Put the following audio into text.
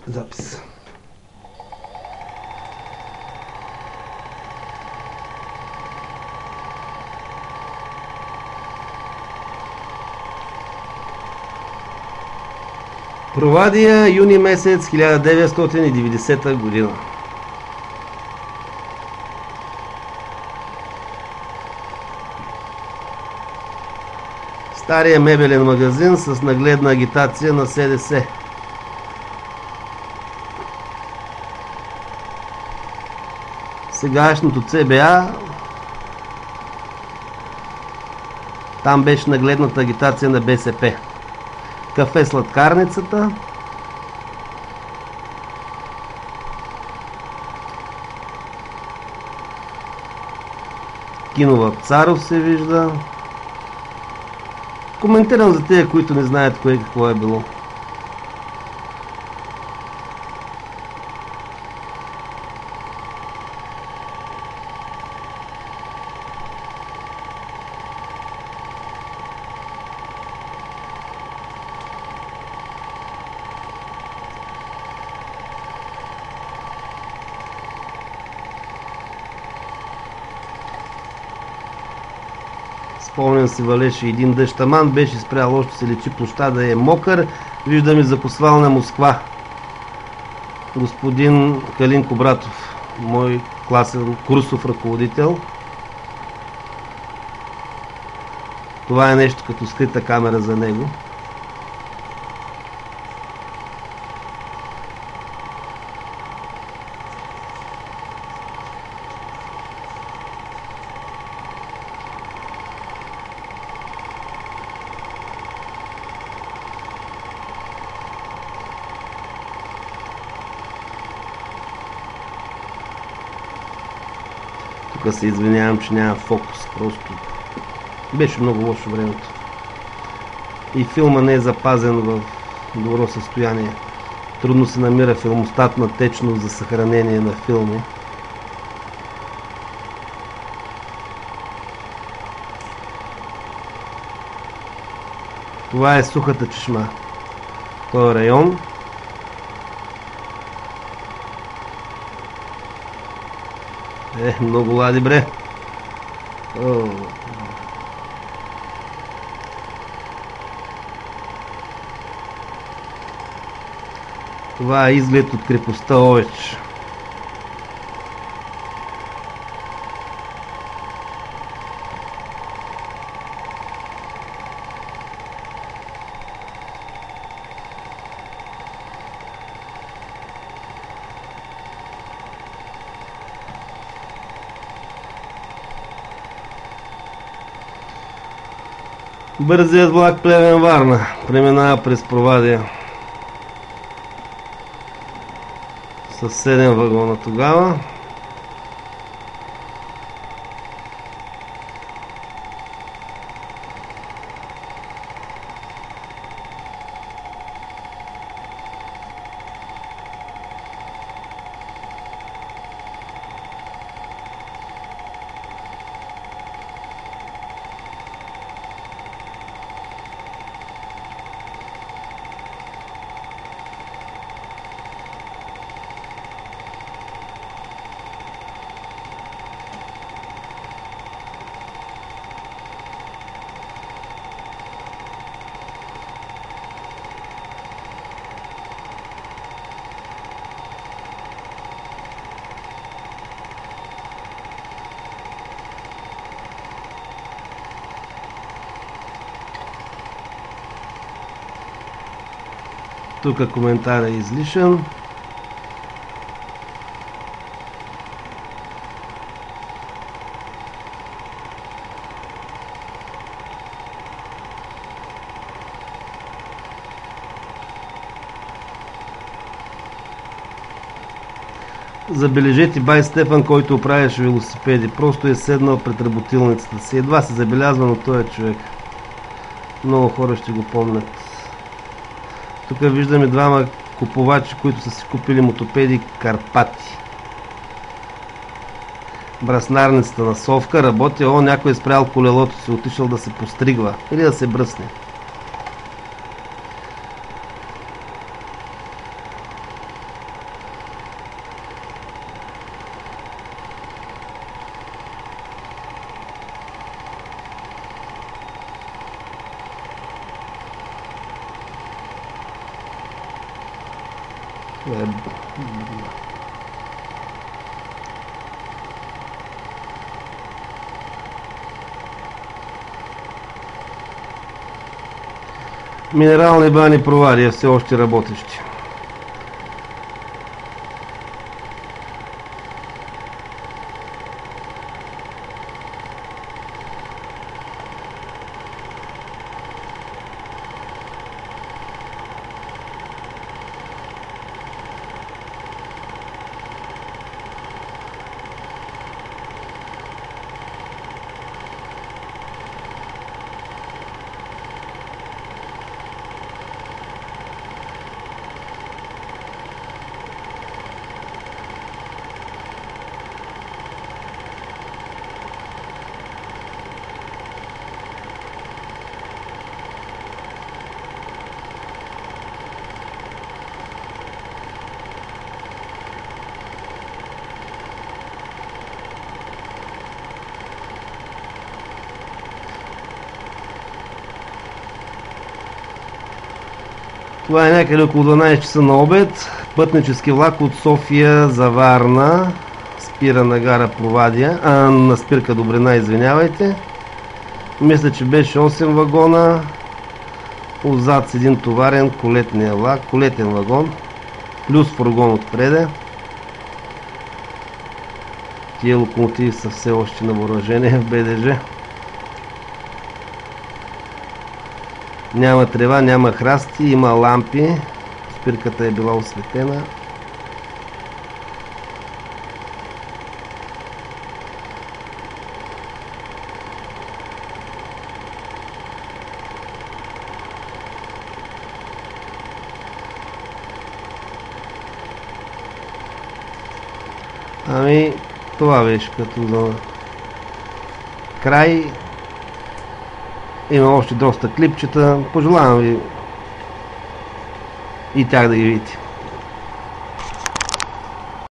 Запис. Провадия, юни месец 1990 година. Стария мебелен магазин с нагледна агитация на СДС. Сегашното ЦБА, там беше нагледната агитация на БСП. Кафе Сладкарницата, кино Вапцаров се вижда. Коментирам за тези, които не знаят кое какво е било. Спомням си, валеше един дъжд, аман беше спрял, още се лечи площада е мокър. Виждаме закосвална Москва. Господин Калин Кобратов, мой класен курсов ръководител. Това е нещо като скрита камера за него. Тук се извинявам, че няма фокус. Просто беше много лошо времето. И филма не е запазен в добро състояние. Трудно се намира филмостатна течност за съхранение на филми. Това е Сухата чешма. Този район. Много лади, бре. Това е изглед от крепостта Овеч. Бързият влак Плевен-Варна преминава през Провадия с 7 вагона тогава. Тук коментар е излишен. Забележете бай Стефан, който оправяше велосипеди. Просто е седнал пред работилницата си. Едва се забелязва, но той е човек. Много хора ще го помнят. Тук виждаме двама купувачи, които са си купили мотопеди Карпати. Браснарницата на Совка работи. Някой е спрял колелото си, отишъл да се постригва или да се бръсне. Това е... Минерални бани Провадия все още работещи. Това е някъде около 12 часа на обед. Пътнически влак от София за Варна спира на гара Провадия, на спирка Добрина, извинявайте. Мисля, че беше 8 вагона. Отзад с един товарен колетния влак, колетен вагон, плюс фургон отпреде. Тия локомотиви са все още на въоръжение в БДЖ. Няма трева, няма храсти, има лампи. Спирката е била осветена. Ами, това беше като за край. Има още доста клипчета. Пожелавам ви и тях да ги видите.